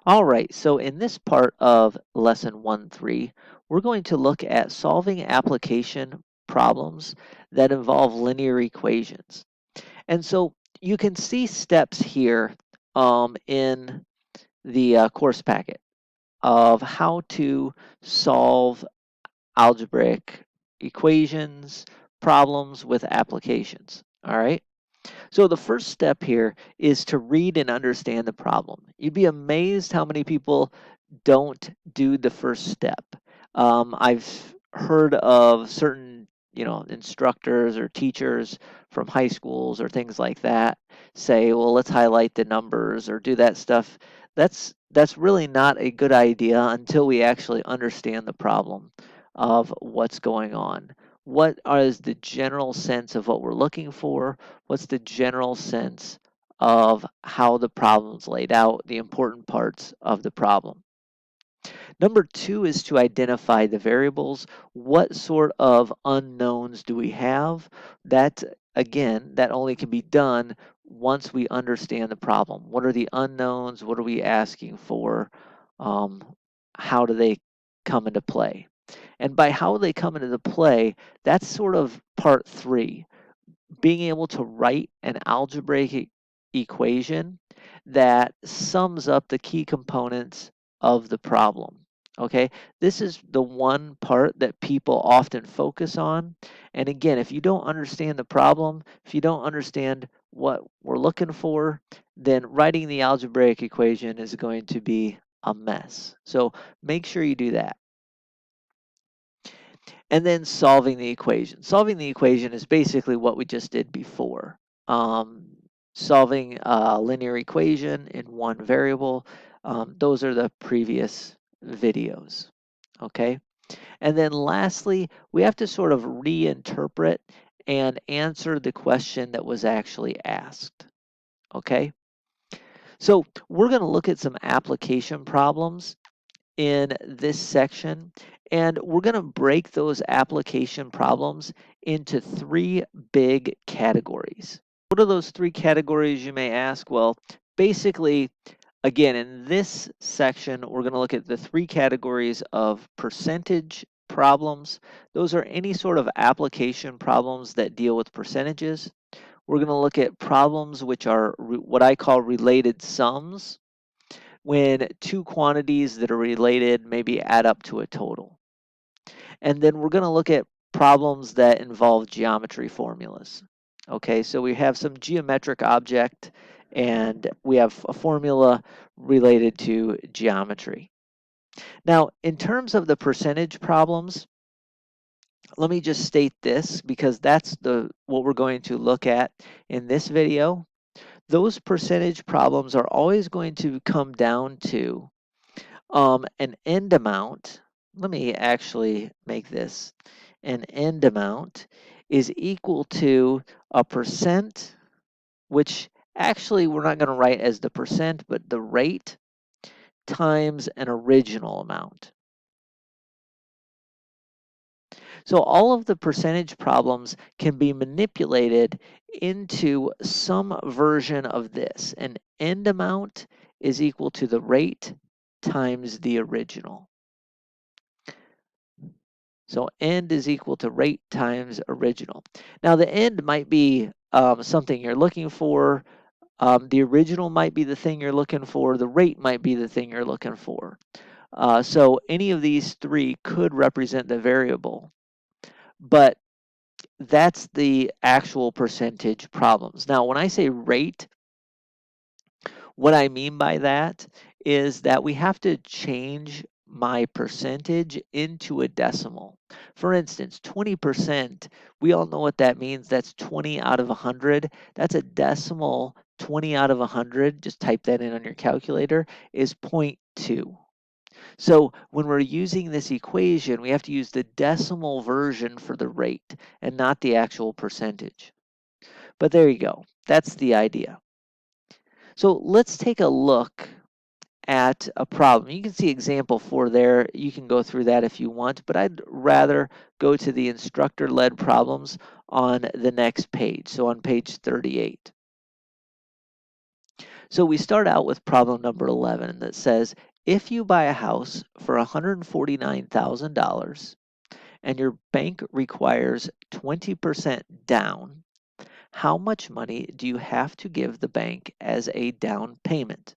All right, so in this part of lesson 1-3, we're going to look at solving application problems that involve linear equations. And so you can see steps here in the course packet of how to solve algebraic equations, problems with applications. All right. So the first step here is to read and understand the problem. You'd be amazed how many people don't do the first step. I've heard of certain, instructors or teachers from high schools or things like that say, "Well, let's highlight the numbers or do that stuff." That's really not a good idea until we actually understand the problem of what's going on. What is the general sense of what we're looking for? What's the general sense of how the problem's laid out, the important parts of the problem? Number two is to identify the variables. What sort of unknowns do we have? That, again, that only can be done once we understand the problem. What are the unknowns? What are we asking for? Um, how do they come into play? And by how they come into the play, that's sort of part three, being able to write an algebraic equation that sums up the key components of the problem. Okay, this is the one part that people often focus on. And again, if you don't understand the problem, if you don't understand what we're looking for, then writing the algebraic equation is going to be a mess. So make sure you do that. And then solving the equation. Solving the equation is basically what we just did before. Um, Solving a linear equation in one variable. Those are the previous videos. Okay. And then lastly, we have to sort of reinterpret and answer the question that was actually asked. Okay. So we're going to look at some application problems in this section, and we're going to break those application problems into three big categories. What are those three categories, you may ask? Well, basically, again, in this section, we're going to look at the three categories of percentage problems. Those are any sort of application problems that deal with percentages. We're going to look at problems which are what I call related sums, when two quantities that are related maybe add up to a total. And then we're going to look at problems that involve geometry formulas. Okay, so we have some geometric object and we have a formula related to geometry. Now, in terms of the percentage problems, let me just state this because that's what we're going to look at in this video. Those percentage problems are always going to come down to an end amount. Let me actually make this. An end amount is equal to a percent, which actually we're not going to write as the percent, but the rate times an original amount. So all of the percentage problems can be manipulated into some version of this. An end amount is equal to the rate times the original. So end is equal to rate times original. Now the end might be something you're looking for. The original might be the thing you're looking for. The rate might be the thing you're looking for. So any of these three could represent the variable, but that's the actual percentage problems. Now, when I say rate, what I mean by that is that we have to change my percentage into a decimal. For instance, 20%, we all know what that means. That's 20 out of 100. That's a decimal. 20 out of 100, just type that in on your calculator, is 0.2. So when we're using this equation, we have to use the decimal version for the rate and not the actual percentage. But there you go. That's the idea. So let's take a look at a problem. You can see example 4 there. You can go through that if you want, but I'd rather go to the instructor-led problems on the next page, so on page 38. So we start out with problem number 11 that says, if you buy a house for $149,000 and your bank requires 20% down, how much money do you have to give the bank as a down payment?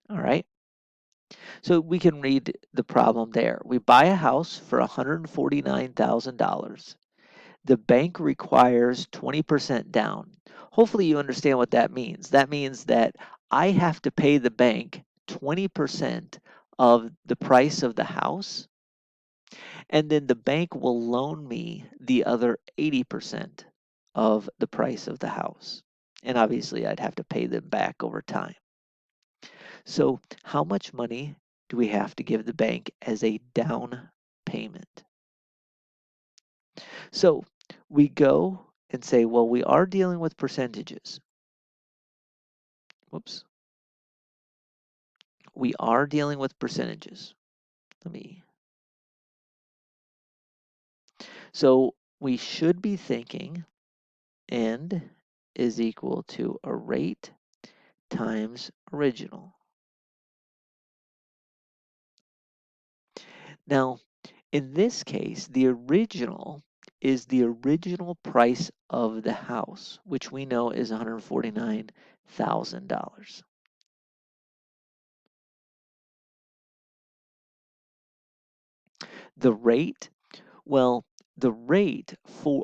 All right. So we can read the problem there. We buy a house for $149,000. The bank requires 20% down. Hopefully you understand what that means. That means that I have to pay the bank 20% of the price of the house, and then the bank will loan me the other 80% of the price of the house. And obviously I'd have to pay them back over time. So how much money do we have to give the bank as a down payment? So we go and say, well, we are dealing with percentages. Whoops. We are dealing with percentages. So we should be thinking end is equal to a rate times original. Now, in this case, the original is the original price of the house, which we know is $149,000. The rate, well, the rate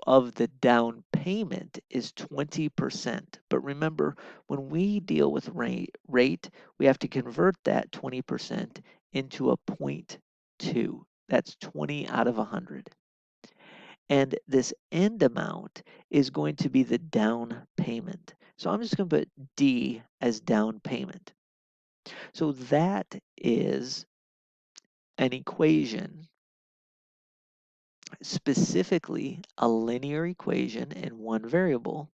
of the down payment is 20%. But remember, when we deal with rate, we have to convert that 20% into a 0.2. That's 20 out of 100. And this end amount is going to be the down payment. So I'm just going to put D as down payment. So that is an equation, specifically a linear equation in one variable,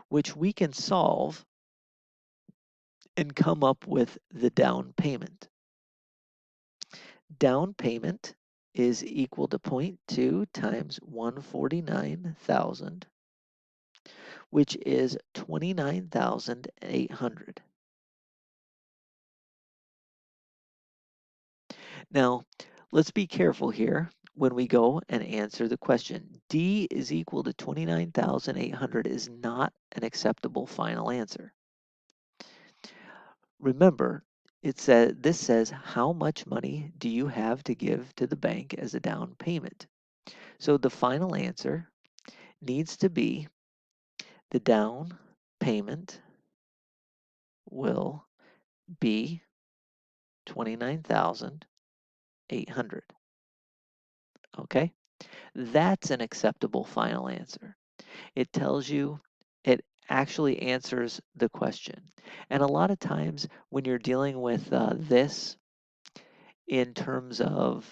which we can solve and come up with the down payment. Down payment is equal to 0.2 times 149,000, which is 29,800. Now, let's be careful here when we go and answer the question. D is equal to 29,800 is not an acceptable final answer. Remember, this says how much money do you have to give to the bank as a down payment? So the final answer needs to be the down payment will be 29,800. Okay? That's an acceptable final answer. It tells you, it actually answers the question. And a lot of times when you're dealing with this in terms of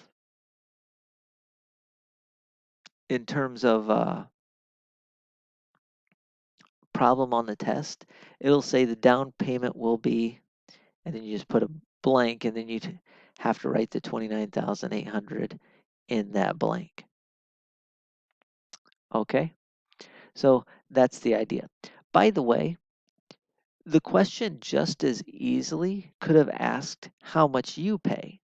problem on the test, it'll say the down payment will be, and then you just put a blank, and then you have to write the 29,800 in that blank. Okay, so that's the idea. By the way, the question just as easily could have asked how much you pay.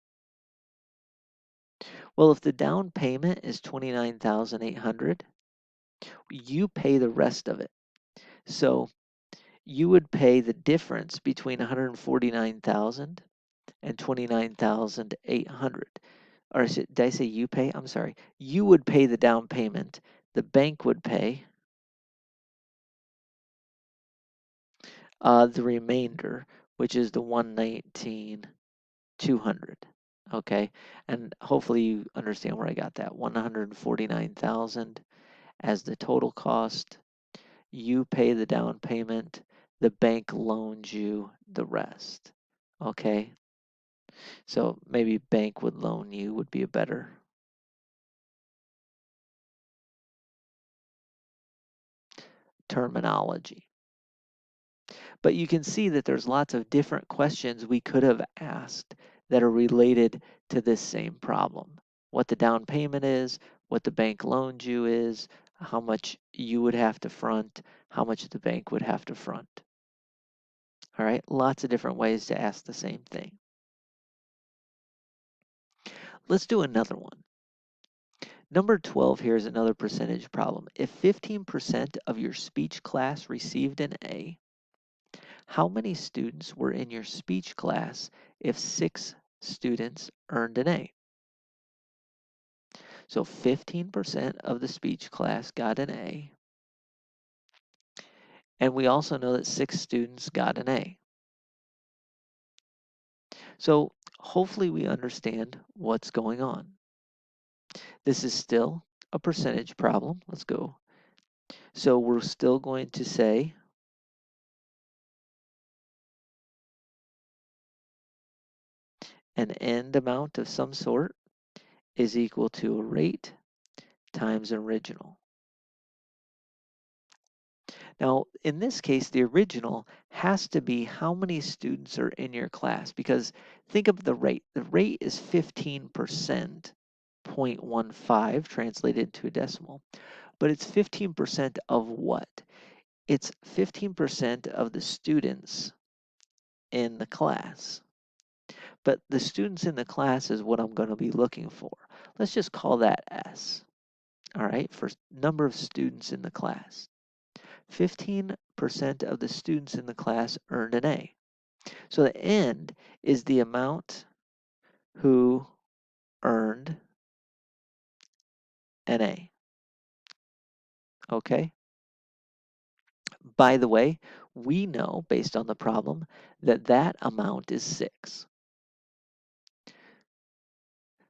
Well, if the down payment is 29,800, you pay the rest of it. So you would pay the difference between 149,000 and 29,800. Or did I say you pay? I'm sorry. You would pay the down payment. The bank would pay the remainder, which is the 119,200. Okay, and hopefully you understand where I got that. 149,000 as the total cost. You pay the down payment. The bank loans you the rest. Okay, so maybe bank would loan you would be a better terminology. But you can see that there's lots of different questions we could have asked that are related to this same problem. What the down payment is, what the bank loaned you is, how much you would have to front, how much the bank would have to front. All right, lots of different ways to ask the same thing. Let's do another one. Number 12 here is another percentage problem. If 15% of your speech class received an A, how many students were in your speech class if 6 students earned an A? So 15% of the speech class got an A, and we also know that 6 students got an A. So hopefully we understand what's going on. This is still a percentage problem. Let's go. So we're still going to say an end amount of some sort is equal to a rate times original. Now, in this case, the original has to be how many students are in your class, because think of the rate. The rate is 15%, 0.15 translated to a decimal, but it's 15% of what? It's 15% of the students in the class. But the students in the class is what I'm going to be looking for. Let's just call that S. All right, for number of students in the class. 15% of the students in the class earned an A. So the end is the amount who earned an A. Okay? By the way, we know based on the problem that that amount is 6.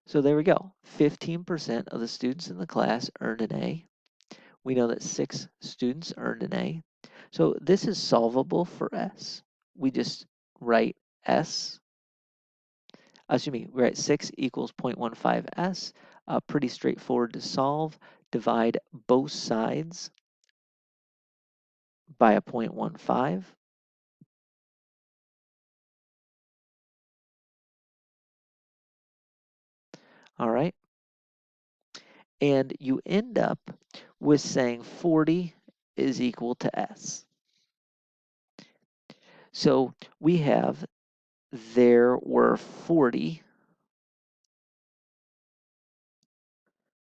So there we go. 15% of the students in the class earned an A. We know that 6 students earned an A. So this is solvable for S. We just write S, we write 6 equals 0.15 S. Pretty straightforward to solve. Divide both sides by a 0.15. All right. And you end up with saying 40 is equal to S. So we have there were 40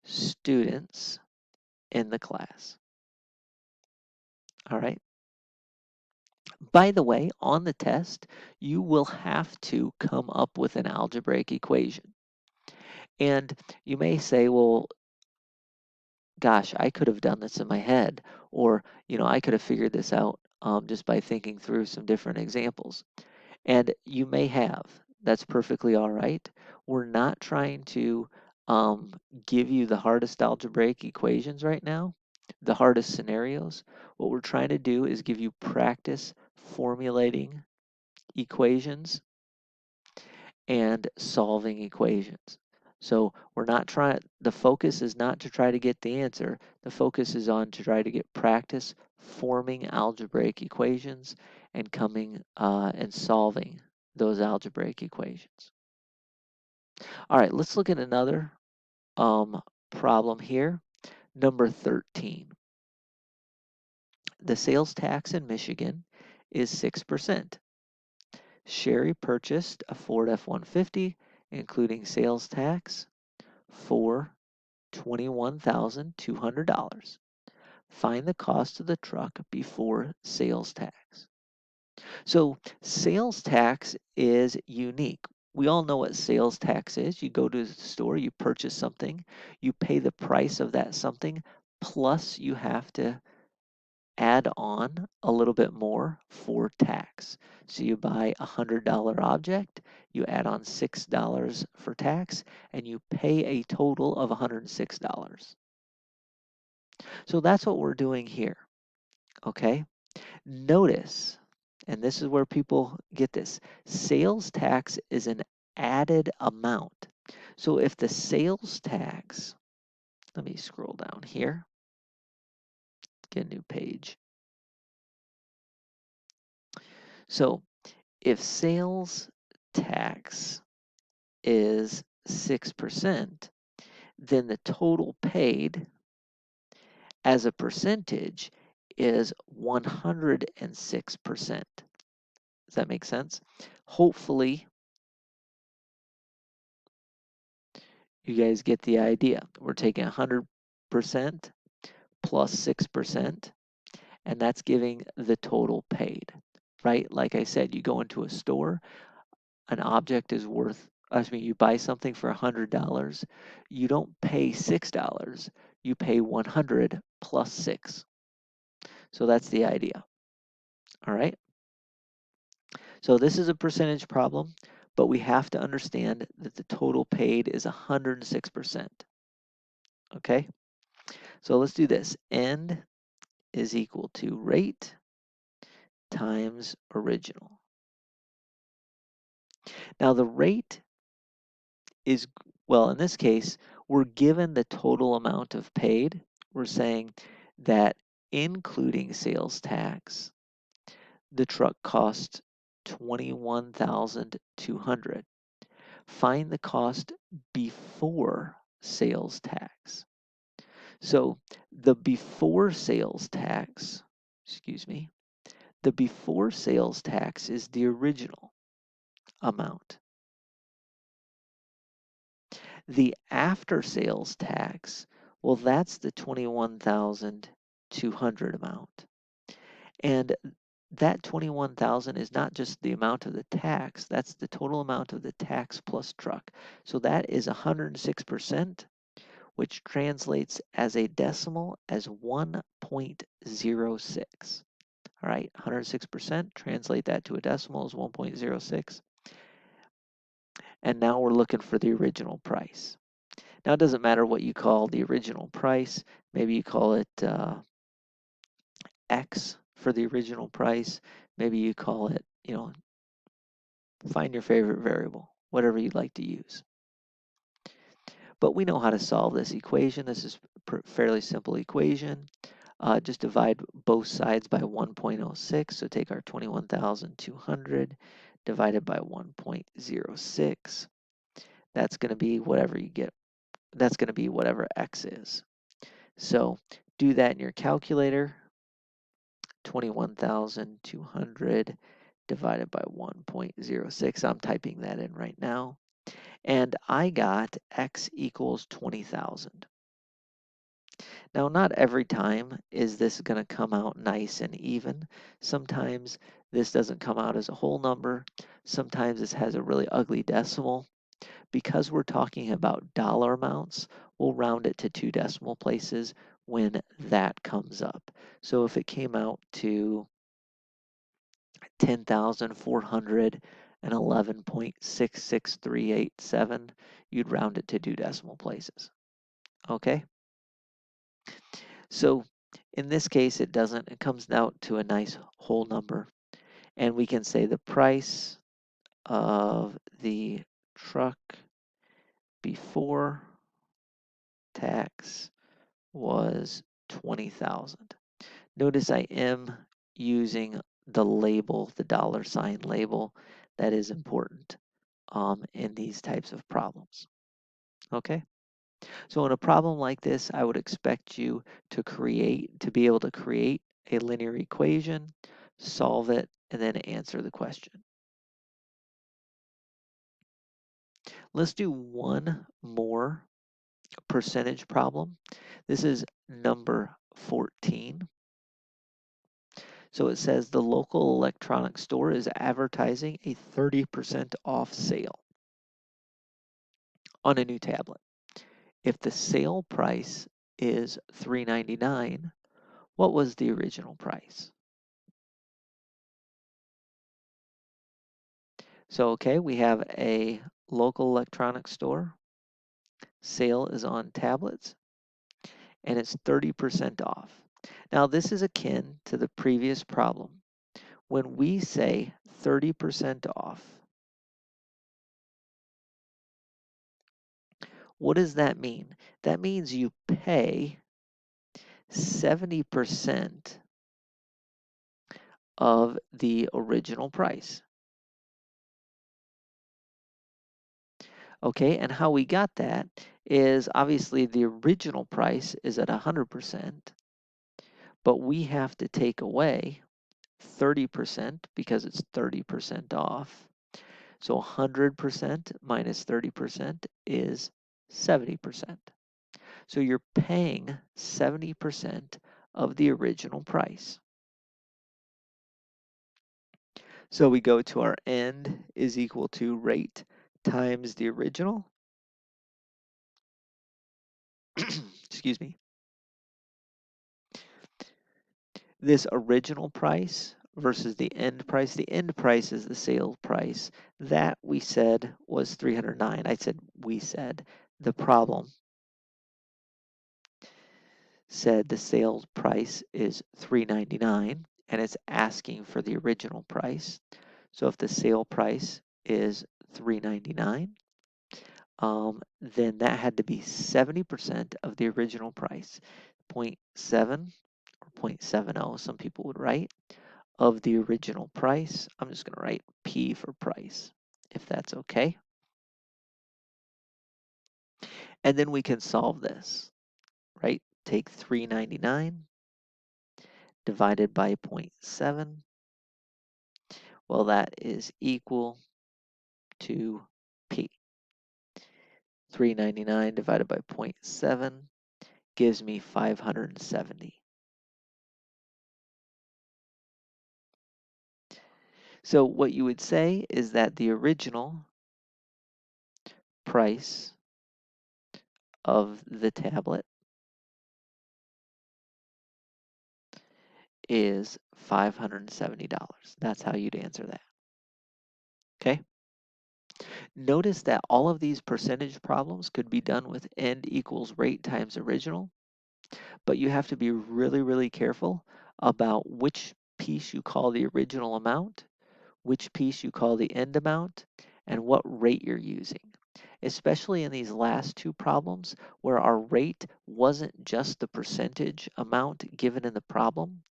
students in the class. All right. By the way, on the test, you will have to come up with an algebraic equation. And you may say, well, gosh, I could have done this in my head, or, I could have figured this out just by thinking through some different examples. And you may have. That's perfectly all right. We're not trying to um, give you the hardest algebraic equations right now, the hardest scenarios. What we're trying to do is give you practice formulating equations and solving equations. So we're not trying, the focus is not to try to get the answer. The focus is on to try to get practice forming algebraic equations and coming and solving those algebraic equations. All right, let's look at another problem here. Number 13. The sales tax in Michigan is 6%. Sherry purchased a Ford F-150, including sales tax, for $21,200. Find the cost of the truck before sales tax. So sales tax is unique. We all know what sales tax is. You go to the store, you purchase something, you pay the price of that something, plus you have to add on a little bit more for tax. So you buy a $100 object, you add on $6 for tax, and you pay a total of $106. So that's what we're doing here, okay? Notice, and this is where people get this, sales tax is an added amount. So if the sales tax, let me scroll down here, get a new page. So if sales tax is 6%, then the total paid as a percentage is 106%. Does that make sense? Hopefully, you guys get the idea. We're taking 100% plus 6%, and that's giving the total paid, right? Like I said, you go into a store, an object is worth, you buy something for $100, you don't pay $6, you pay 100 plus 6. So that's the idea. All right. So this is a percentage problem, but we have to understand that the total paid is 106%. Okay. So let's do this. N is equal to rate times original. Now the rate is, well, in this case, we're given the total amount of paid. We're saying that including sales tax, the truck cost 21,200. Find the cost before sales tax. So the before sales tax, the before sales tax is the original amount. The after sales tax, well, that's the 21,200 amount. And that 21,000 is not just the amount of the tax, that's the total amount of the tax plus truck. So that is 106%, which translates as a decimal as 1.06. All right, 106%, translate that to a decimal as 1.06. And now we're looking for the original price. Now it doesn't matter what you call the original price. Maybe you call it X for the original price. Maybe you call it, find your favorite variable, whatever you'd like to use. But we know how to solve this equation. This is a fairly simple equation. Just divide both sides by 1.06. So take our 21,200 divided by 1.06. That's going to be whatever you get. That's going to be whatever X is. So do that in your calculator. 21,200 divided by 1.06. I'm typing that in right now. And I got X equals 20,000. Now, not every time is this going to come out nice and even. Sometimes this doesn't come out as a whole number. Sometimes this has a really ugly decimal. Because we're talking about dollar amounts, we'll round it to 2 decimal places when that comes up. So if it came out to 10,411.66387, you'd round it to 2 decimal places. Okay? So in this case, it doesn't. It comes out to a nice whole number. And we can say the price of the truck before tax was 20,000. Notice I am using the label, the $ label. That is important in these types of problems. Okay? So in a problem like this, I would expect you to be able to create a linear equation, solve it, and then answer the question. Let's do one more percentage problem. This is number 14. So it says the local electronics store is advertising a 30% off sale on a new tablet. If the sale price is $3.99, what was the original price? So, okay, we have a local electronics store. Sale is on tablets, and it's 30% off. Now, this is akin to the previous problem. When we say 30% off, what does that mean? That means you pay 70% of the original price. Okay, and how we got that is obviously the original price is at 100%, but we have to take away 30% because it's 30% off. So 100% minus 30% is 70%. So you're paying 70% of the original price. So we go to our end is equal to rate times the original. Excuse me. This original price versus the end price. The end price is the sale price. That we said was 309. I said we said. The problem said the sales price is 399 and it's asking for the original price. So if the sale price is 399, then that had to be 70% of the original price. 0.7 or 0.70, some people would write, of the original price. I'm just going to write P for price, if that's okay. And then we can solve this, right? Take 399 divided by 0.7. Well, that is equal to P. 399 divided by 0.7 gives me 570. So what you would say is that the original price of the tablet is $570. That's how you'd answer that. Okay? Notice that all of these percentage problems could be done with end equals rate times original, but you have to be really, really careful about which piece you call the original amount, which piece you call the end amount, and what rate you're using. Especially in these last two problems where our rate wasn't just the percentage amount given in the problem,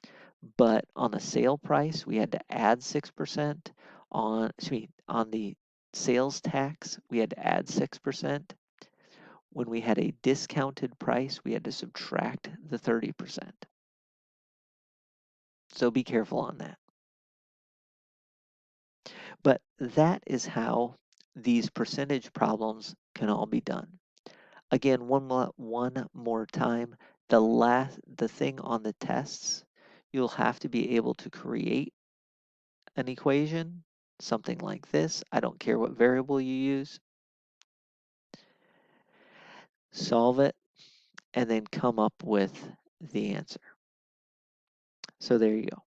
but on the sale price, we had to add 6%. On the sales tax, we had to add 6%. When we had a discounted price, we had to subtract the 30%. So be careful on that. But that is how these percentage problems can all be done. Again, one more time, the thing on the tests, you'll have to be able to create an equation, something like this. I don't care what variable you use. Solve it, and then come up with the answer. So there you go.